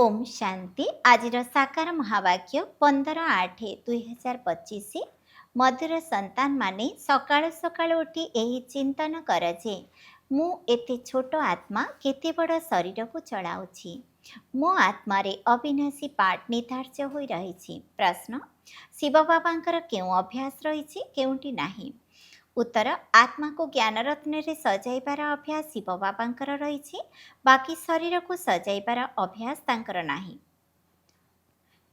ओम शांति आज साकार महावाक्य 15/8/2025 मधुर संतान माने सकाळ सकाळ उठी यही चिंतन कर जे मु एते छोट आत्मा केते बड़ शरीर को चलाउछि। मो आत्मा रे अविनाशी पाठ निर्धार्य होई रहिछि। प्रश्न शिव बाबांकर केउ अभ्यास रहिछि केउटी नाही। उत्तर आत्मा को ज्ञान रत्न रे सजाइबार अभ्यास शिव बाबांकर रहिछि, बाकी शरीर को सजाइबार अभ्यास तांकर नाही।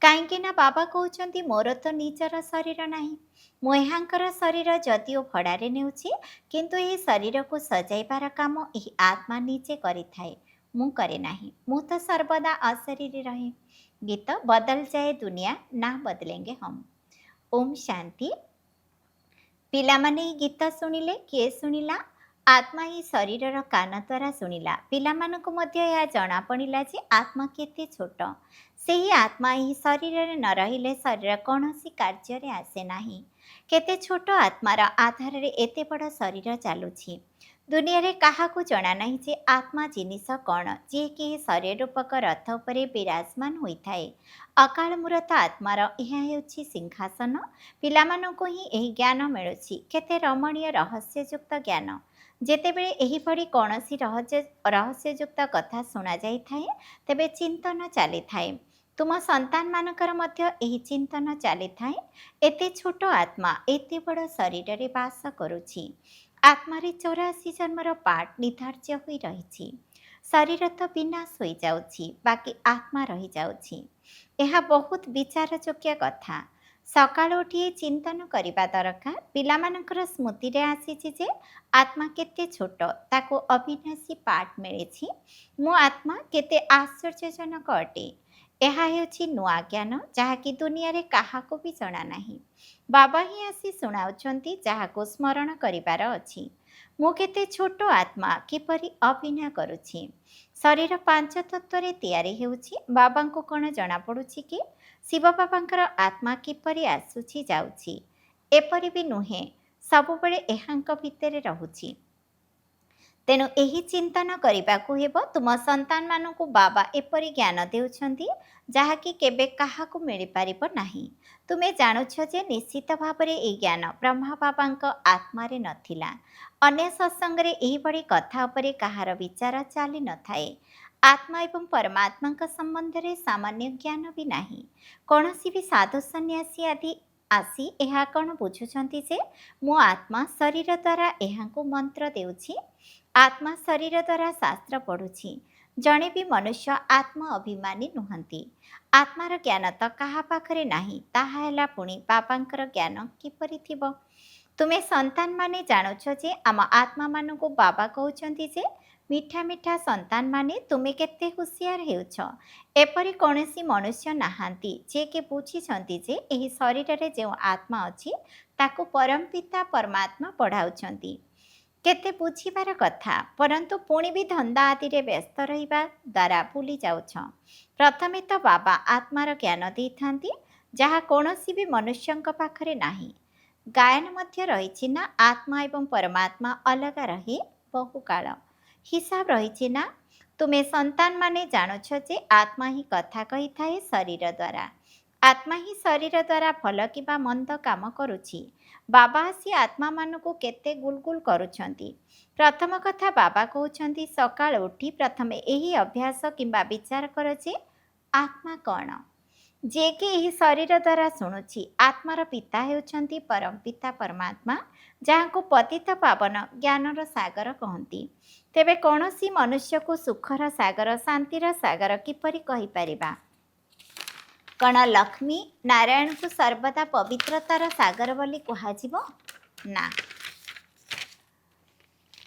काहींकिना बाबा कहउछन्ति मोर तो निजर शरीर नाही, मु एहांकर शरीर जदिओ भड़ारे नेउछि, किंतु एही शरीर को सजाइबार काम एही आत्मा निजे करिथाए, मु करे नाही। मु तो सर्वदा अशरीरी रहे। गीत बदल जाए दुनिया ना बदलेंगे हम। ओम शांति। पिलामाने ही गीत शुणिले किए शुणिला? आत्मा ही शरीर कान द्वारा शुणिला। पिलामानकु मध्य यह जना पड़िला जे आत्मा केते छोट। से ही आत्मा ही शरीर न रहिले शरीर कौनसी कार्य रे आसे नाही। केते छोट आत्मार आधार रे एते बड़ शरीर चालुछि। दुनिया रे काहाकू जना नहीं जे आत्मा जिनिस कौन जे कि शरीर रूपक रथ उपरे विराजमान होइथाए। अकाल मूरत आत्मार यह हेउछि सिंहासन। पिलामानंकु ही एही ज्ञान मिलुछि, केते रमणीय रहस्ययुक्त ज्ञान। जेतेबेले एहीभଳି कौनसी रहस्ययुक्त कथा शुणा जाइथाए तेबे चिंतन चलिथाए। तुम संतान मानकर मध्य एही चिंतन चलिथाए, एते छोट आत्मा एते बड़ शरीर रे वास करुछि। आत्मा रे 84 जन्मर पाठ निर्धार्य होई रहिछि। शरीर तो विनाश होई जाउछि, बाकी आत्मा रही जाउछि। यह बहुत विचार योग्य कथा। सकाळ उठी चिंतन करबा दरकार। पिलामानकर स्मृति रे आसीछि जे आत्मा केते छोट, ताको अविनाशी पाठ मिलिछि। मो आत्मा केते आश्चर्यजनक अटे। ଏହା ହେଉଛି ନୂଆ ଜ୍ଞାନ, ଯାହାକି ଦୁନିଆରେ କାହାକୁ ବି ଜଣା ନାହିଁ। ବାବା ହିଁ ଆସି ଶୁଣାଉଛନ୍ତି ଯାହାକୁ ସ୍ମରଣ କରିବାର ଅଛି। ମୁଁ କେତେ ଛୋଟ ଆତ୍ମା କିପରି ଅଭିନୟ କରୁଛି। ଶରୀର 5 ତତ୍ତ୍ୱରେ ତିଆରି ହେଉଛି। ବାବାଙ୍କୁ କ'ଣ ଜଣାପଡ଼ୁଛି କି ଶିବ ବାବାଙ୍କର ଆତ୍ମା କିପରି ଆସୁଛି ଯାଉଛି? ଏପରି ବି ନୁହେଁ, ସବୁବେଳେ ଏହାଙ୍କ ଭିତରେ ରହୁଛି। ତେଣୁ ଏହି ଚିନ୍ତନ କରିବାକୁ ହେବ। ତୁମ ସନ୍ତାନମାନଙ୍କୁ ବାବା ଏପରି ଜ୍ଞାନ ଦେଉଛନ୍ତି ଯାହାକି କେବେ କାହାକୁ ମିଳିପାରିବ ନାହିଁ। ତୁମେ ଜାଣୁଛ ଯେ ନିଶ୍ଚିତ ଭାବରେ ଏହି ଜ୍ଞାନ ବ୍ରହ୍ମା ବାବାଙ୍କ ଆତ୍ମାରେ ନଥିଲା। ଅନ୍ୟ ସତ୍ସଙ୍ଗରେ ଏହିଭଳି କଥା ଉପରେ କାହାର ବିଚାର ଚାଲିନଥାଏ। ଆତ୍ମା ଏବଂ ପରମାତ୍ମାଙ୍କ ସମ୍ବନ୍ଧରେ ସାମାନ୍ୟ ଜ୍ଞାନ ବି ନାହିଁ। କୌଣସି ବି ସାଧୁ ସନ୍ନ୍ୟାସୀ ଆଦି ଆସି ଏହା କ'ଣ ବୁଝୁଛନ୍ତି ଯେ ମୋ ଆତ୍ମା ଶରୀର ଦ୍ୱାରା ଏହାଙ୍କୁ ମନ୍ତ୍ର ଦେଉଛି। आत्मा शरीर द्वारा शास्त्र पढ़ुछि। जड़े भी मनुष्य आत्मा अभिमानी नुहंती। आत्मार ज्ञान तो कहा पाखरे नाही, ताहा हैला पुणी बाबांकर ज्ञान किपरि थिबो। तुमे संतान माने जानुछ जे आम आत्मा मानकु बाबा कहउछंती जे मिठा मिठा संतान माने तुमे केते हुसियार हेउछ। एपरि कौनसी मनुष्य नाहांती जे के बुझिछंती जे एही शरीर रे जे आत्मा अछि ताकु परमपिता परमात्मा पढ़ाउछंती। केते बुझिबार कथा, परंतु पुणी भी धंदा आदि रे व्यस्त रहिबा द्वारा भूली जाउछ। प्रथमे तो बाबा आत्मार ज्ञान देइथांती, जहा कौनसी भी मनुष्यंक पाखरे नाही। गायन मध्य रहिछि ना आत्मा एवं परमात्मा अलग रहे बहुकाल। हिसाब रहिछि ना। तुमे संतान माने जानुछ जे आत्मा ही कथा कही थाए शरीर द्वारा। आत्मा ही शरीर द्वारा भल किबा मंद काम करुछि। बाबा आसी आत्मा मानकु केते गुलगुल करुछंती। प्रथम कथा बाबा कहउछंती सकाळ उठी प्रथमे एही अभ्यास किंबा विचार कर जे आत्मा कौन। जे कि एही शरीर द्वारा शुणुछि। आत्मार पिता हेउछंती परम पिता परमात्मा, जहांको पतित पावन ज्ञानर सागर कहंती। तेबे कौनसी मनुष्य को सुखर सागर शांतिर सागर किपरि कहि परिबा? कण लक्ष्मी नारायण को सर्वदा पवित्रतार सागर बोली कहुजिबो ना।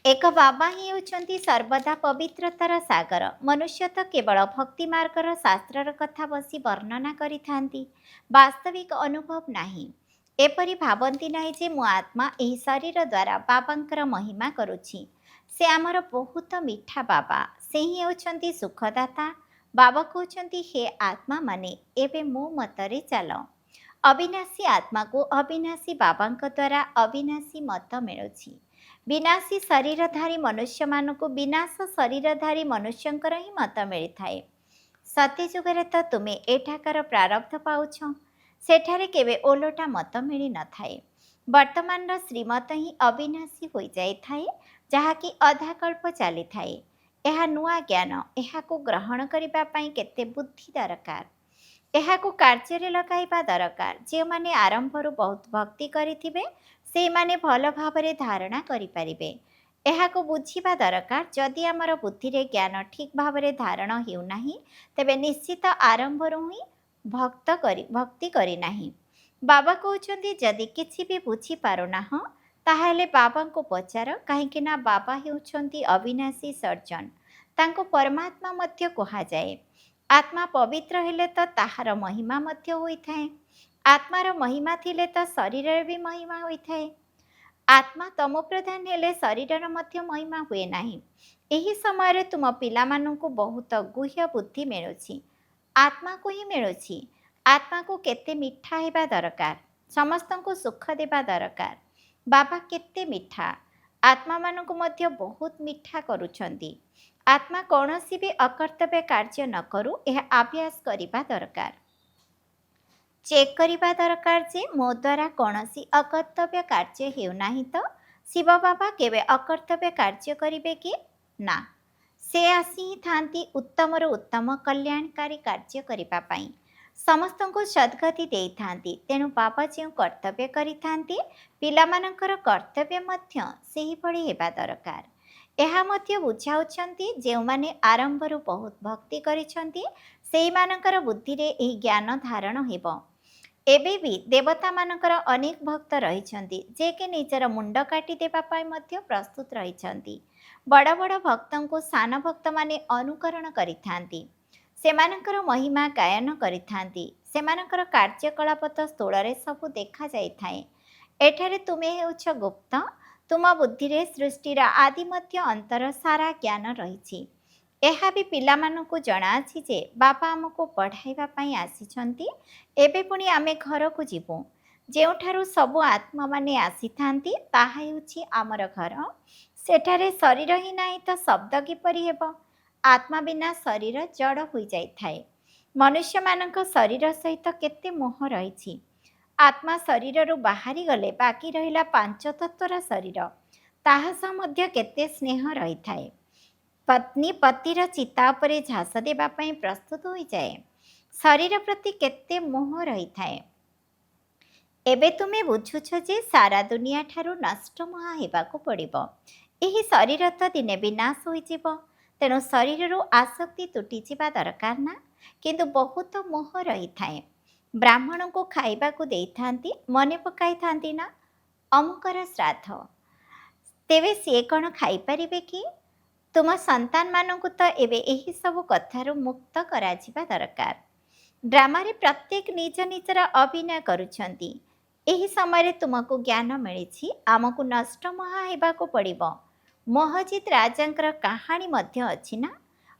एक बाबा ही होउछंती सर्वदा पवित्रतार सागर। मनुष्य तो केवल भक्ति मार्गर शास्त्रर कथा बसी वर्णना करिथांती, वास्तविक अनुभव नाही। एपरि भावंती नाही जे मो आत्मा एही शरीर द्वारा बाबांकर महिमा करुछि। से आमर बहुत मिठा बाबा, से ही होउछंती सुखदाता। बाबा कहउछंती हे आत्मा माने एबे मो मतरे चलो। अविनाशी आत्मा को अविनाशी बाबांक द्वारा अविनाशी मत मिलुछि। विनाशी शरीरधारी मनुष्य मानकु विनाश शरीरधारी मनुष्यंकर ही मत मिलि थाए। ସତ୍ୟଯୁଗରେ ତ ତୁମେ ଏଠାକାର ପ୍ରାରବ୍ଧ ପାଉଛ, ସେଠାରେ କେବେ ଓଲଟା ମତ ମିଳିନଥାଏ। ବର୍ତ୍ତମାନର ଶ୍ରୀମତ ହିଁ ଅବିନାଶୀ ହୋଇଯାଇଥାଏ, ଯାହାକି ଅଧାକଳ୍ପ ଚାଲିଥାଏ। ଏହା ନୂଆ ଜ୍ଞାନ, ଏହାକୁ ଗ୍ରହଣ କରିବା ପାଇଁ କେତେ ବୁଦ୍ଧି ଦରକାର, ଏହାକୁ କାର୍ଯ୍ୟରେ ଲଗାଇବା ଦରକାର। ଯେଉଁମାନେ ଆରମ୍ଭରୁ ବହୁତ ଭକ୍ତି କରିଥିବେ ସେଇମାନେ ଭଲ ଭାବରେ ଧାରଣା କରିପାରିବେ। ଏହାକୁ ବୁଝିବା ଦରକାର, ଯଦି ଆମର ବୁଦ୍ଧିରେ ଜ୍ଞାନ ଠିକ୍ ଭାବରେ ଧାରଣ ହେଉନାହିଁ, ତେବେ ନିଶ୍ଚିତ ଆରମ୍ଭରୁ ହିଁ ଭକ୍ତି କରିନାହିଁ। ବାବା କହୁଛନ୍ତି, ଯଦି କିଛି ବି ବୁଝିପାରୁନାହଁ ତାହେଲେ ବାବାଙ୍କୁ ପଚାର, କାହିଁକି ନା ବାବା ହେଉଛନ୍ତି ଅବିନାଶୀ ସର୍ଜନ। ତାଙ୍କୁ ପରମାତ୍ମା ମଧ୍ୟ କୁହାଯାଏ। ଆତ୍ମା ପବିତ୍ର ହେଲେ ତ ତାହାର ମହିମା ମଧ୍ୟ ହୋଇଥାଏ। ଆତ୍ମାର ମହିମା ଥିଲେ ତ ଶରୀରର ବି ମହିମା ହୋଇଥାଏ। ଆତ୍ମା ତମ ପ୍ରଧାନ ହେଲେ ଶରୀରର ମଧ୍ୟ ମହିମା ହୁଏ ନାହିଁ। ଏହି ସମୟରେ ତୁମ ପିଲାମାନଙ୍କୁ ବହୁତ ଗୁହ୍ୟ ବୁଦ୍ଧି ମିଳୁଛି। ଆତ୍ମାକୁ ହିଁ ମିଳୁଛି। ଆତ୍ମାକୁ କେତେ ମିଠା ହେବା ଦରକାର, ସମସ୍ତଙ୍କୁ ସୁଖ ଦେବା ଦରକାର। ବାବା କେତେ ମିଠା, ଆତ୍ମାମାନଙ୍କୁ ମଧ୍ୟ ବହୁତ ମିଠା କରୁଛନ୍ତି। ଆତ୍ମା କୌଣସି ବି ଅକର୍ତ୍ତବ୍ୟ କାର୍ଯ୍ୟ ନ କରୁ, ଏହା ଅଭ୍ୟାସ କରିବା ଦରକାର। ଚେକ୍ କରିବା ଦରକାର ଯେ ମୋ ଦ୍ୱାରା କୌଣସି ଅକର୍ତ୍ତବ୍ୟ କାର୍ଯ୍ୟ ହେଉନାହିଁ ତ। ଶିବ ବାବା କେବେ ଅକର୍ତ୍ତବ୍ୟ କାର୍ଯ୍ୟ କରିବେ କି? ନା। ସେ ଆସି ହିଁ ଥାନ୍ତି ଉତ୍ତମରୁ ଉତ୍ତମ କଲ୍ୟାଣକାରୀ କାର୍ଯ୍ୟ କରିବା ପାଇଁ। ସମସ୍ତଙ୍କୁ ସଦ୍ଗତି ଦେଇଥାନ୍ତି। ତେଣୁ ବାବା ଯେଉଁ କର୍ତ୍ତବ୍ୟ କରିଥାନ୍ତି, ପିଲାମାନଙ୍କର କର୍ତ୍ତବ୍ୟ ମଧ୍ୟ ସେହିଭଳି ହେବା ଦରକାର। ଏହା ମଧ୍ୟ ବୁଝାଉଛନ୍ତି, ଯେଉଁମାନେ ଆରମ୍ଭରୁ ବହୁତ ଭକ୍ତି କରିଛନ୍ତି ସେଇମାନଙ୍କର ବୁଦ୍ଧିରେ ଏହି ଜ୍ଞାନ ଧାରଣ ହେବ। ଏବେ ବି ଦେବତାମାନଙ୍କର ଅନେକ ଭକ୍ତ ରହିଛନ୍ତି, ଯେ କି ନିଜର ମୁଣ୍ଡ କାଟିଦେବା ପାଇଁ ମଧ୍ୟ ପ୍ରସ୍ତୁତ ରହିଛନ୍ତି। ବଡ଼ ବଡ଼ ଭକ୍ତଙ୍କୁ ସାନ ଭକ୍ତମାନେ ଅନୁକରଣ କରିଥାନ୍ତି। ସେମାନଙ୍କର ମହିମା ଗାୟନ କରିଥାନ୍ତି। ସେମାନଙ୍କର କାର୍ଯ୍ୟକଳାପ ତ ସ୍ଥୂଳରେ ସବୁ ଦେଖାଯାଇଥାଏ। ଏଠାରେ ତୁମେ ହେଉଛ ଗୁପ୍ତ। ତୁମ ବୁଦ୍ଧିରେ ସୃଷ୍ଟିର ଆଦି ମଧ୍ୟ ଅନ୍ତର ସାରା ଜ୍ଞାନ ରହିଛି। ଏହା ବି ପିଲାମାନଙ୍କୁ ଜଣାଅଛି ଯେ ବାବା ଆମକୁ ପଢ଼ାଇବା ପାଇଁ ଆସିଛନ୍ତି। ଏବେ ପୁଣି ଆମେ ଘରକୁ ଯିବୁ। ଯେଉଁଠାରୁ ସବୁ ଆତ୍ମାମାନେ ଆସିଥାନ୍ତି ତାହା ହେଉଛି ଆମର ଘର। ସେଠାରେ ଶରୀର ହିଁ ନାହିଁ ତ ଶବ୍ଦ କିପରି ହେବ? ଆତ୍ମା ବିନା ଶରୀର ଜଡ଼ ହୋଇଯାଇଥାଏ। ମନୁଷ୍ୟମାନଙ୍କ ଶରୀର ସହିତ କେତେ ମୋହ ରହିଛି। ଆତ୍ମା ଶରୀରରୁ ବାହାରି ଗଲେ ବାକି ରହିଲା ପାଞ୍ଚ ତତ୍ତ୍ୱର ଶରୀର। ତାହା ସହ ମଧ୍ୟ କେତେ ସ୍ନେହ ରହିଥାଏ। ପତ୍ନୀ ପତିର ଚିତା ଉପରେ ଝାସ ଦେବା ପାଇଁ ପ୍ରସ୍ତୁତ ହୋଇଯାଏ। ଶରୀର ପ୍ରତି କେତେ ମୋହ ରହିଥାଏ। ଏବେ ତୁମେ ବୁଝୁଛ ଯେ ସାରା ଦୁନିଆ ଠାରୁ ନଷ୍ଟ ମୋହ ହେବାକୁ ପଡ଼ିବ। ଏହି ଶରୀର ତ ଦିନେ ବିନାଶ ହୋଇଯିବ। ତେଣୁ ଶରୀରରୁ ଆସକ୍ତି ତୁଟିଯିବା ଦରକାର ନା। କିନ୍ତୁ ବହୁତ ମୋହ ରହିଥାଏ। ବ୍ରାହ୍ମଣଙ୍କୁ ଖାଇବାକୁ ଦେଇଥାନ୍ତି, ମନେ ପକାଇଥାନ୍ତି ନା ଅମୁକର ଶ୍ରାଦ୍ଧ। ତେବେ ସିଏ କ'ଣ ଖାଇପାରିବେ କି? ତୁମ ସନ୍ତାନମାନଙ୍କୁ ତ ଏବେ ଏହି ସବୁ କଥାରୁ ମୁକ୍ତ କରାଯିବା ଦରକାର। ଡ୍ରାମାରେ ପ୍ରତ୍ୟେକ ନିଜ ନିଜର ଅଭିନୟ କରୁଛନ୍ତି। ଏହି ସମୟରେ ତୁମକୁ ଜ୍ଞାନ ମିଳିଛି, ଆମକୁ ନଷ୍ଟ ମୋହ ହେବାକୁ ପଡ଼ିବ। ମୋହଜିତ ରାଜାଙ୍କର କାହାଣୀ ମଧ୍ୟ ଅଛି ନା।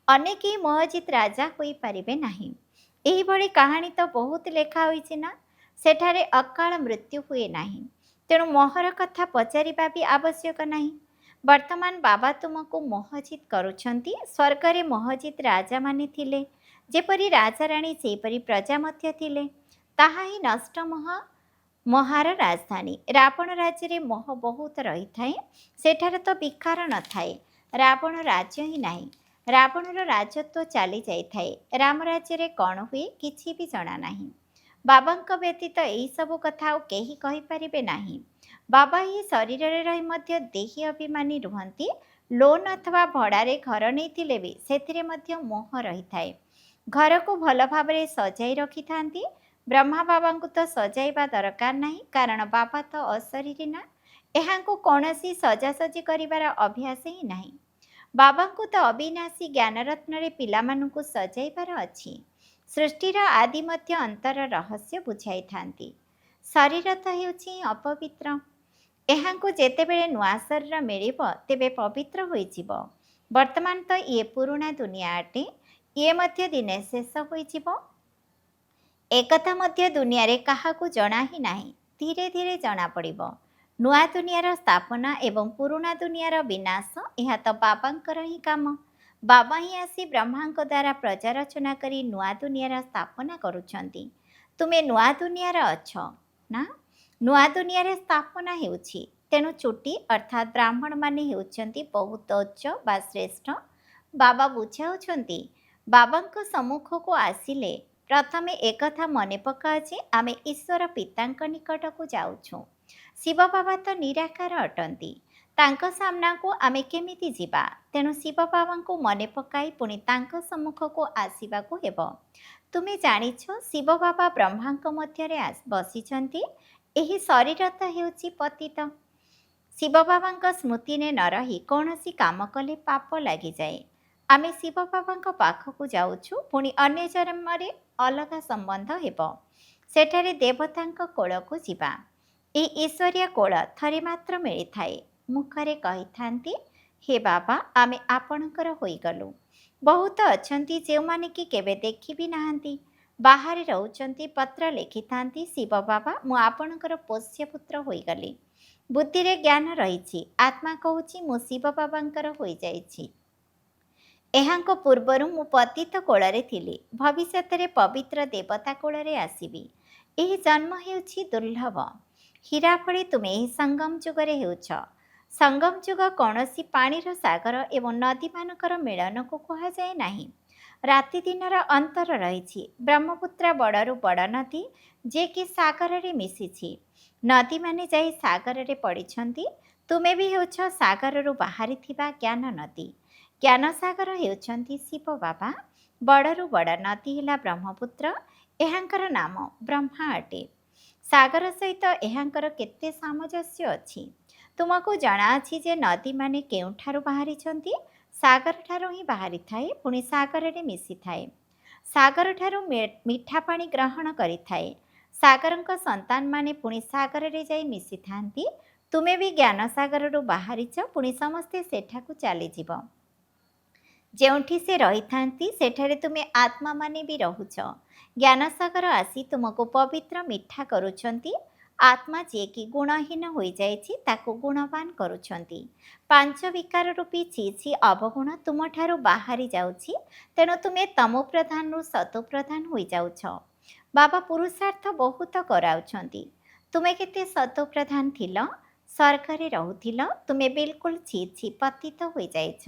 ଅନେକ ମୋହଜିତ ରାଜା ହୋଇପାରିବେ ନାହିଁ। ଏହିଭଳି କାହାଣୀ ତ ବହୁତ ଲେଖା ହୋଇଛି ନା। ସେଠାରେ ଅକାଳ ମୃତ୍ୟୁ ହୁଏ ନାହିଁ। ତେଣୁ ମୋହର କଥା ପଚାରିବା ବି ଆବଶ୍ୟକ ନାହିଁ। ବର୍ତ୍ତମାନ ବାବା ତୁମକୁ ମୋହଜିତ କରୁଛନ୍ତି। ସ୍ୱର୍ଗରେ ମୋହଜିତ ରାଜାମାନେ ଥିଲେ। ଯେପରି ରାଜାରାଣୀ ସେହିପରି ପ୍ରଜା ମଧ୍ୟ ଥିଲେ। ତାହା ହିଁ ନଷ୍ଟ ମୋହ, ମୋହାର ରାଜଧାନୀ। ରାବଣ ରାଜ୍ୟରେ ମୋହ ବହୁତ ରହିଥାଏ। ସେଠାରେ ତ ବିକାର ନଥାଏ। ରାବଣ ରାଜ୍ୟ ହିଁ ନାହିଁ। ରାବଣର ରାଜତ୍ୱ ଚାଲି ଯାଇଥାଏ। ରାମ ରାଜ୍ୟରେ କ'ଣ ହୁଏ କିଛି ବି ଜଣା ନାହିଁ। ବାବାଙ୍କ ବ୍ୟତୀତ ଏହିସବୁ କଥା ଆଉ କେହି କହିପାରିବେ ନାହିଁ। ବାବା ଏହି ଶରୀରରେ ରହି ମଧ୍ୟ ଦେହୀ ଅଭିମାନୀ ରୁହନ୍ତି। ଲୋନ୍ ଅଥବା ଭଡ଼ାରେ ଘର ନେଇଥିଲେ ବି ସେଥିରେ ମଧ୍ୟ ମୋହ ରହିଥାଏ। ଘରକୁ ଭଲ ଭାବରେ ସଜାଇ ରଖିଥାନ୍ତି। ବ୍ରହ୍ମା ବାବାଙ୍କୁ ତ ସଜାଇବା ଦରକାର ନାହିଁ, କାରଣ ବାବା ତ ଅଶରୀରୀ ନା। ଏହାଙ୍କୁ କୌଣସି ସଜାସଜି କରିବାର ଅଭ୍ୟାସ ହିଁ ନାହିଁ। ବାବାଙ୍କୁ ତ ଅବିନାଶୀ ଜ୍ଞାନରତ୍ନରେ ପିଲାମାନଙ୍କୁ ସଜାଇବାର ଅଛି। ସୃଷ୍ଟିର ଆଦି ମଧ୍ୟ ଅନ୍ତର ରହସ୍ୟ ବୁଝାଇଥାନ୍ତି। ଶରୀର ତ ହେଉଛି ଅପବିତ୍ର। ଏହାଙ୍କୁ ଯେତେବେଳେ ନୂଆ ଶରୀର ମିଳିବ ତେବେ ପବିତ୍ର ହୋଇଯିବ। ବର୍ତ୍ତମାନ ତ ଇଏ ପୁରୁଣା ଦୁନିଆ ଅଟେ। ଇଏ ମଧ୍ୟ ଦିନେ ଶେଷ ହୋଇଯିବ। ଏକଥା ମଧ୍ୟ ଦୁନିଆରେ କାହାକୁ ଜଣା ହିଁ ନାହିଁ। ଧୀରେ ଧୀରେ ଜଣାପଡ଼ିବ। ନୂଆ ଦୁନିଆର ସ୍ଥାପନା ଏବଂ ପୁରୁଣା ଦୁନିଆର ବିନାଶ, ଏହା ତ ବାବାଙ୍କର ହିଁ କାମ। ବାବା ହିଁ ଆସି ବ୍ରହ୍ମାଙ୍କ ଦ୍ୱାରା ପ୍ରଜା ରଚନା କରି ନୂଆ ଦୁନିଆର ସ୍ଥାପନା କରୁଛନ୍ତି। ତୁମେ ନୂଆ ଦୁନିଆର ଅଛ ନା? ନୂଆ ଦୁନିଆରେ ସ୍ଥାପନା ହେଉଛି। ତେଣୁ ଚୁଟି ଅର୍ଥାତ୍ ବ୍ରାହ୍ମଣମାନେ ହେଉଛନ୍ତି ବହୁତ ଉଚ୍ଚ ବା ଶ୍ରେଷ୍ଠ। ବାବା ବୁଝାଉଛନ୍ତି, ବାବାଙ୍କ ସମ୍ମୁଖକୁ ଆସିଲେ ପ୍ରଥମେ ଏକଥା ମନେ ପକାଅ ଯେ ଆମେ ଈଶ୍ୱର ପିତାଙ୍କ ନିକଟକୁ ଯାଉଛୁ। ଶିବ ବାବା ତ ନିରାକାର ଅଟନ୍ତି। ତାଙ୍କ ସାମ୍ନାକୁ ଆମେ କେମିତି ଯିବା? ତେଣୁ ଶିବ ବାବାଙ୍କୁ ମନେ ପକାଇ ପୁଣି ତାଙ୍କ ସମ୍ମୁଖକୁ ଆସିବାକୁ ହେବ। ତୁମେ ଜାଣିଛ ଶିବ ବାବା ବ୍ରହ୍ମାଙ୍କ ମଧ୍ୟରେ ବସିଛନ୍ତି। ଏହି ଶରୀର ତ ହେଉଛି ପତିତ। ଶିବ ବାବାଙ୍କ ସ୍ମୃତିରେ ନ ରହି କୌଣସି କାମ କଲେ ପାପ ଲାଗିଯାଏ। ଆମେ ଶିବ ବାବାଙ୍କ ପାଖକୁ ଯାଉଛୁ, ପୁଣି ଅନ୍ୟ ଜନ୍ମରେ ଅଲଗା ସମ୍ବନ୍ଧ ହେବ। ସେଠାରେ ଦେବତାଙ୍କ କୋଳକୁ ଯିବା। ଏହି ଈଶ୍ୱରୀୟ କୋଳ ଥରେ ମାତ୍ର ମିଳିଥାଏ। ମୁଖରେ କହିଥାନ୍ତି, ହେ ବାବା ଆମେ ଆପଣଙ୍କର ହୋଇଗଲୁ। ବହୁତ ଅଛନ୍ତି ଯେଉଁମାନେ କି କେବେ ଦେଖି ବି ନାହାନ୍ତି। ବାହାରେ ରହୁଛନ୍ତି, ପତ୍ର ଲେଖିଥାନ୍ତି, ଶିବ ବାବା ମୁଁ ଆପଣଙ୍କର ପୋଷ୍ୟପୁତ୍ର ହୋଇଗଲି। ବୁଦ୍ଧିରେ ଜ୍ଞାନ ରହିଛି, ଆତ୍ମା କହୁଛି ମୁଁ ଶିବ ବାବାଙ୍କର ହୋଇଯାଇଛି। ଏହାଙ୍କ ପୂର୍ବରୁ ମୁଁ ପତିତ କୋଳରେ ଥିଲି, ଭବିଷ୍ୟତରେ ପବିତ୍ର ଦେବତା କୋଳରେ ଆସିବି। ଏହି ଜନ୍ମ ହେଉଛି ଦୁର୍ଲଭ। ହୀରା ଭଳି ତୁମେ ଏହି ସଙ୍ଗମ ଯୁଗରେ ହେଉଛ। ସଙ୍ଗମ ଯୁଗ କୌଣସି ପାଣିର ସାଗର ଏବଂ ନଦୀମାନଙ୍କର ମିଳନକୁ କୁହାଯାଏ ନାହିଁ। ରାତି ଦିନର ଅନ୍ତର ରହିଛି। ବ୍ରହ୍ମପୁତ୍ର ବଡ଼ରୁ ବଡ଼ ନଦୀ, ଯିଏକି ସାଗରରେ ମିଶିଛି। ନଦୀମାନେ ଯାଇ ସାଗରରେ ପଡ଼ିଛନ୍ତି। ତୁମେ ବି ହେଉଛ ସାଗରରୁ ବାହାରିଥିବା ଜ୍ଞାନ ନଦୀ। ଜ୍ଞାନ ସାଗର ହେଉଛନ୍ତି ଶିବ ବାବା। ବଡ଼ରୁ ବଡ଼ ନଦୀ ହେଲା ବ୍ରହ୍ମପୁତ୍ର। ଏହାଙ୍କର ନାମ ବ୍ରହ୍ମା ଅଟେ। ସାଗର ସହିତ ଏହାଙ୍କର କେତେ ସାମଞ୍ଜସ୍ୟ ଅଛି। ତୁମକୁ ଜଣାଅଛି ଯେ ନଦୀମାନେ କେଉଁଠାରୁ ବାହାରିଛନ୍ତି? ସାଗରଠାରୁ ହିଁ ବାହାରିଥାଏ, ପୁଣି ସାଗରରେ ମିଶିଥାଏ। ସାଗରଠାରୁ ମିଠା ପାଣି ଗ୍ରହଣ କରିଥାଏ। ସାଗରଙ୍କ ସନ୍ତାନମାନେ ପୁଣି ସାଗରରେ ଯାଇ ମିଶିଥାନ୍ତି। ତୁମେ ବି ଜ୍ଞାନ ସାଗରରୁ ବାହାରିଛ, ପୁଣି ସମସ୍ତେ ସେଠାକୁ ଚାଲିଯିବ। ଯେଉଁଠି ସେ ରହିଥାନ୍ତି ସେଠାରେ ତୁମେ ଆତ୍ମାମାନେ ବି ରହୁଛ। ଜ୍ଞାନସାଗର ଆସି ତୁମକୁ ପବିତ୍ର ମିଠା କରୁଛନ୍ତି। ଆତ୍ମା ଯିଏକି ଗୁଣହୀନ ହୋଇଯାଇଛି ତାକୁ ଗୁଣବାନ କରୁଛନ୍ତି। ପାଞ୍ଚ ବିକାର ରୂପୀ ଛି ଅବଗୁଣ ତୁମଠାରୁ ବାହାରି ଯାଉଛି। ତେଣୁ ତୁମେ ତମୋ ପ୍ରଧାନରୁ ସତୋ ପ୍ରଧାନ ହୋଇଯାଉଛ। ବାବା ପୁରୁଷାର୍ଥ ବହୁତ କରାଉଛନ୍ତି। ତୁମେ କେତେ ସତୋ ପ୍ରଧାନ ଥିଲ, ସ୍ୱର୍ଗରେ ରହୁଥିଲ। ତୁମେ ବିଲକୁଲ ଛି ପତିତ ହୋଇଯାଇଛ।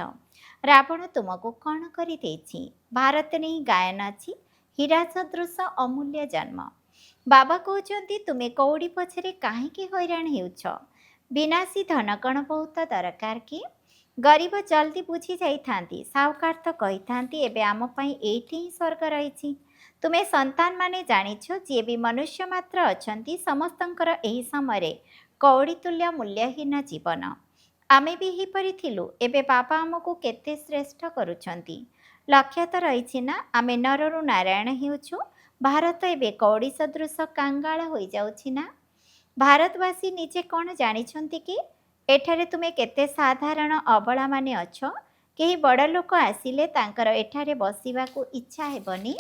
ରାବଣ ତୁମକୁ କ'ଣ କରିଦେଇଛି? ଭାରତରେ ହିଁ ଗାୟନ ଅଛି, ହୀରା ସଦୃଶ ଅମୂଲ୍ୟ ଜନ୍ମ। ବାବା କହୁଛନ୍ତି ତୁମେ କଉଡ଼ି ପଛରେ କାହିଁକି ହଇରାଣ ହେଉଛ? ବିନାଶୀ ଧନ କ'ଣ ବହୁତ ଦରକାର କି? ଗରିବ ଜଲ୍ଦି ବୁଝି ଯାଇଥାନ୍ତି। ସାହୁକାର ତ କହିଥାନ୍ତି ଏବେ ଆମ ପାଇଁ ଏଇଠି ହିଁ ସ୍ୱର୍ଗ ରହିଛି। ତୁମେ ସନ୍ତାନମାନେ ଜାଣିଛ ଯିଏ ବି ମନୁଷ୍ୟ ମାତ୍ର ଅଛନ୍ତି ସମସ୍ତଙ୍କର ଏହି ସମୟରେ କଉଡ଼ି ତୁଲ୍ୟ ମୂଲ୍ୟହୀନ ଜୀବନ। ଆମେ ବି ଏହିପରି ଥିଲୁ। ଏବେ ବାବା ଆମକୁ କେତେ ଶ୍ରେଷ୍ଠ କରୁଛନ୍ତି। ଲକ୍ଷ୍ୟ ତ ରହିଛି ନା, ଆମେ ନରରୁ ନାରାୟଣ ହେଉଛୁ। ଭାରତ ଏବେ କଉଡ଼ି ସଦୃଶ କାଙ୍ଗାଳ ହୋଇଯାଉଛି ନା? ଭାରତବାସୀ ନିଜେ କ'ଣ ଜାଣିଛନ୍ତି କି? ଏଠାରେ ତୁମେ କେତେ ସାଧାରଣ ଅବଳାମାନେ ଅଛ। କେହି ବଡ଼ ଲୋକ ଆସିଲେ ତାଙ୍କର ଏଠାରେ ବସିବାକୁ ଇଚ୍ଛା ହେବନି।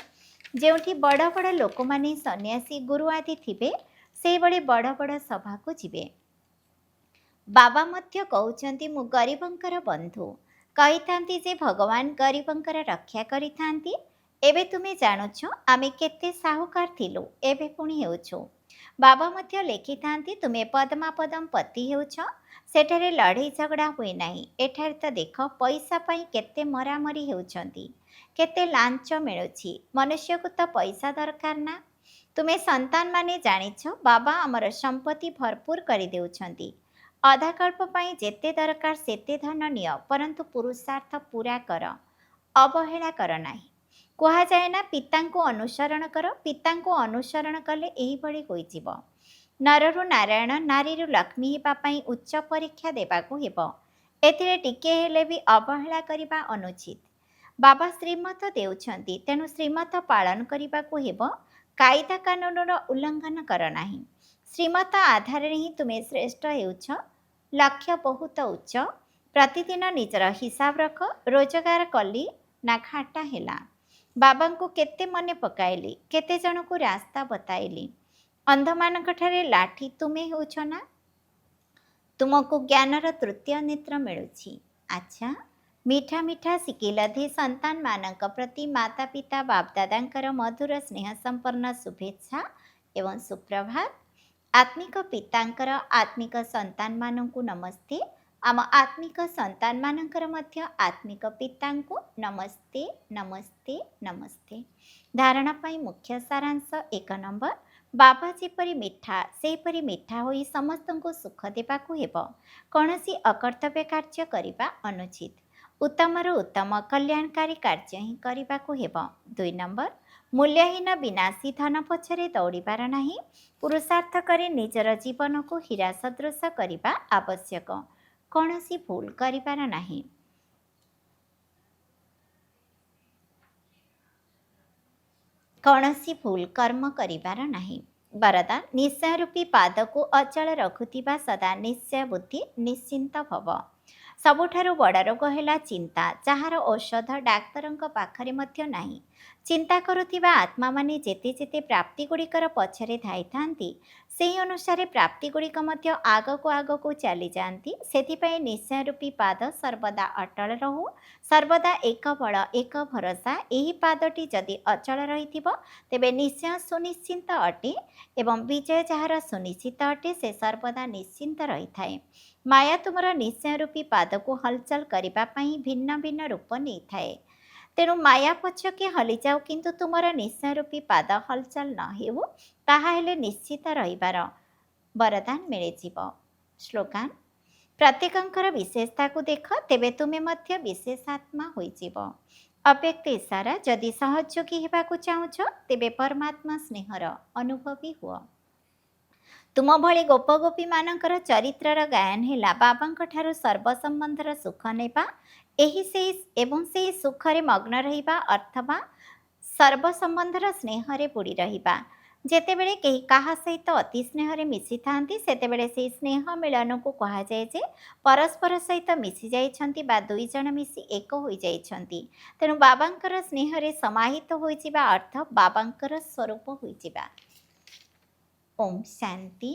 ଯେଉଁଠି ବଡ଼ ବଡ଼ ଲୋକମାନେ ସନ୍ନ୍ୟାସୀ ଗୁରୁ ଆଦି ଥିବେ, ସେହିଭଳି ବଡ଼ ବଡ଼ ସଭାକୁ ଯିବେ। ବାବା ମଧ୍ୟ କହୁଛନ୍ତି ମୁଁ ଗରିବଙ୍କର ବନ୍ଧୁ। କହିଥାନ୍ତି ଯେ ଭଗବାନ ଗରିବଙ୍କର ରକ୍ଷା କରିଥାନ୍ତି। ଏବେ ତୁମେ ଜାଣୁଛ ଆମେ କେତେ ସାହୁକାର ଥିଲୁ, ଏବେ ପୁଣି ହେଉଛୁ। ବାବା ମଧ୍ୟ ଲେଖିଥାନ୍ତି ତୁମେ ପଦ୍ମାପଦମ ପତି ହେଉଛ। ସେଠାରେ ଲଢ଼େଇ ଝଗଡ଼ା ହୁଏ ନାହିଁ। ଏଠାରେ ତ ଦେଖ ପଇସା ପାଇଁ କେତେ ମରାମରି ହେଉଛନ୍ତି, କେତେ ଲାଞ୍ଚ ମିଳୁଛି। ମନୁଷ୍ୟକୁ ତ ପଇସା ଦରକାର ନା। ତୁମେ ସନ୍ତାନମାନେ ଜାଣିଛ ବାବା ଆମର ସମ୍ପତ୍ତି ଭରପୁର କରିଦେଉଛନ୍ତି। ଅଧାକଳ୍ପ ପାଇଁ ଯେତେ ଦରକାର ସେତେ ଧନ ନିଅ, ପରନ୍ତୁ ପୁରୁଷାର୍ଥ ପୂରା କର, ଅବହେଳା କର ନାହିଁ। କୁହାଯାଏ ନା ପିତାଙ୍କୁ ଅନୁସରଣ କର। ପିତାଙ୍କୁ ଅନୁସରଣ କଲେ ଏହିଭଳି ହୋଇଯିବ। ନରରୁ ନାରାୟଣ, ନାରୀରୁ ଲକ୍ଷ୍ମୀ ହେବା ପାଇଁ ଉଚ୍ଚ ପରୀକ୍ଷା ଦେବାକୁ ହେବ। ଏଥିରେ ଟିକିଏ ହେଲେ ବି ଅବହେଳା କରିବା ଅନୁଚିତ। ବାବା ଶ୍ରୀମତ ଦେଉଛନ୍ତି, ତେଣୁ ଶ୍ରୀମତ ପାଳନ କରିବାକୁ ହେବ। କାଇଦା କାନୁନର ଉଲ୍ଲଂଘନ କର ନାହିଁ। ଶ୍ରୀମତ ଆଧାରରେ ହିଁ ତୁମେ ଶ୍ରେଷ୍ଠ ହେଉଛ। ଲକ୍ଷ୍ୟ ବହୁତ ଉଚ୍ଚ। ପ୍ରତିଦିନ ନିଜର ହିସାବ ରଖ। ରୋଜଗାର କଲି ନା ଘାଟା ହେଲା। ବାବାଙ୍କୁ କେତେ ମନେ ପକାଇଲି, କେତେ ଜଣଙ୍କୁ ରାସ୍ତା ବତାଇଲି। ଅନ୍ଧମାନଙ୍କଠାରେ ଲାଠି ତୁମେ ହେଉଛ ନା? ତୁମକୁ ଜ୍ଞାନର ତୃତୀୟ ନେତ୍ର ମିଳୁଛି। ଆଚ୍ଛା, ମିଠା ମିଠା ଶିଖିଲଧି ସନ୍ତାନମାନଙ୍କ ପ୍ରତି ମାତା ପିତା ବାପଦାଦାଙ୍କର ମଧୁର ସ୍ନେହ ସମ୍ପନ୍ନ ଶୁଭେଚ୍ଛା ଏବଂ ସୁପ୍ରଭାତ। ଆତ୍ମିକ ପିତାଙ୍କର ଆତ୍ମିକ ସନ୍ତାନମାନଙ୍କୁ ନମସ୍ତେ। ଆମ ଆତ୍ମିକ ସନ୍ତାନମାନଙ୍କର ମଧ୍ୟ ଆତ୍ମିକ ପିତାଙ୍କୁ ନମସ୍ତେ ନମସ୍ତେ ନମସ୍ତେ। ଧାରଣା ପାଇଁ ମୁଖ୍ୟ ସାରାଂଶ 1 ନମ୍ବର। ବାବା ଯେପରି ମିଠା ସେହିପରି ମିଠା ହୋଇ ସମସ୍ତଙ୍କୁ ସୁଖ ଦେବାକୁ ହେବ। କୌଣସି ଅକର୍ତ୍ତବ୍ୟ କାର୍ଯ୍ୟ କରିବା ଅନୁଚିତ। ଉତ୍ତମରୁ ଉତ୍ତମ କଲ୍ୟାଣକାରୀ କାର୍ଯ୍ୟ ହିଁ କରିବାକୁ ହେବ। 2 ନମ୍ବର। ମୂଲ୍ୟହୀନ ବିନାଶୀ ଧନ ପଛରେ ଦୌଡ଼ିବାର ନାହିଁ। ପୁରୁଷାର୍ଥ କରି ନିଜର ଜୀବନକୁ ହୀରା ସଦୃଶ କରିବା ଆବଶ୍ୟକ। କୌଣସି ଭୁଲ କରିବାର ନାହିଁ। କୌଣସି ଭୁଲ କର୍ମ କରିବାର ନାହିଁ। ବରଦାନ ନିଶ୍ଚୟ ରୂପୀ ପାଦକୁ ଅଚଳ ରଖୁଥିବା ସଦା ନିଶ୍ଚୟ ବୁଦ୍ଧି ନିଶ୍ଚିନ୍ତ ଭବ। ସବୁଠାରୁ ବଡ଼ ରୋଗ ହେଲା ଚିନ୍ତା, ଯାହାର ଔଷଧ ଡାକ୍ତରଙ୍କ ପାଖରେ ମଧ୍ୟ ନାହିଁ। ଚିନ୍ତା କରୁଥିବା ଆତ୍ମାମାନେ ଯେତେ ଯେତେ ପ୍ରାପ୍ତିଗୁଡ଼ିକର ପଛରେ ଧାଇଥାନ୍ତି, ସେହି ଅନୁସାରେ ପ୍ରାପ୍ତିଗୁଡ଼ିକ ମଧ୍ୟ ଆଗକୁ ଆଗକୁ ଚାଲିଯାଆନ୍ତି। ସେଥିପାଇଁ ନିଶ୍ଚୟ ରୂପୀ ପାଦ ସର୍ବଦା ଅଟଳ ରହୁ। ସର୍ବଦା ଏକ ବଳ ଏକ ଭରସା। ଏହି ପାଦଟି ଯଦି ଅଚଳ ରହିଥିବ ତେବେ ନିଶ୍ଚୟ ସୁନିଶ୍ଚିନ୍ତ ଅଟେ ଏବଂ ବିଜୟ ଯାହାର ସୁନିଶ୍ଚିତ ଅଟେ ସେ ସର୍ବଦା ନିଶ୍ଚିନ୍ତ ରହିଥାଏ। ମାୟା ତୁମର ନିଶ୍ଚୟ ରୂପୀ ପାଦକୁ ହଲଚଲ କରିବା ପାଇଁ ଭିନ୍ନ ଭିନ୍ନ ରୂପ ନେଇଥାଏ। ତେଣୁ ମାୟା ପଛକେ ହଲିଯାଉ, କିନ୍ତୁ ତୁମର ନିଶ୍ଚୟ ରୂପୀ ପାଦ ହଲଚଲ ନ ହେଉ, ତାହା ହେଲେ ନିଶ୍ଚିତ ରହିବାର ବରଦାନ ମିଳିଯିବ। ସ୍ଲୋଗାନ ପ୍ରତ୍ୟେକଙ୍କର ବିଶେଷତାକୁ ଦେଖ, ତେବେ ତୁମେ ମଧ୍ୟ ବିଶେଷାତ୍ମା ହୋଇଯିବ। ଅବ୍ୟକ୍ତ ଇଶାରା ଯଦି ସହଯୋଗୀ ହେବାକୁ ଚାହୁଁଛ ତେବେ ପରମାତ୍ମା ସ୍ନେହର ଅନୁଭବୀ ହୁଅ। ତୁମ ଭଳି ଗୋପଗୋପୀମାନଙ୍କର ଚରିତ୍ରର ଗାୟନ ହେଲା ବାବାଙ୍କ ଠାରୁ ସର୍ବସମ୍ବନ୍ଧର ସୁଖ ନେବା ଏବଂ ସେହି ସୁଖରେ ମଗ୍ନ ରହିବା ଅଥବା ସର୍ବସମ୍ବନ୍ଧର ସ୍ନେହରେ ବୁଡ଼ି ରହିବା। ଯେତେବେଳେ କେହି କାହା ସହିତ ଅତି ସ୍ନେହରେ ମିଶିଥାନ୍ତି ସେତେବେଳେ ସେହି ସ୍ନେହ ମିଳନକୁ କୁହାଯାଏ ଯେ ପରସ୍ପର ସହିତ ମିଶି ଯାଇଛନ୍ତି ବା ଦୁଇ ଜଣ ମିଶି ଏକ ହୋଇଯାଇଛନ୍ତି। ତେଣୁ ବାବାଙ୍କର ସ୍ନେହରେ ସମାହିତ ହୋଇଯିବା ଅର୍ଥ ବାବାଙ୍କର ସ୍ୱରୂପ ହୋଇଯିବା। ଓମ୍ ଶାନ୍ତି।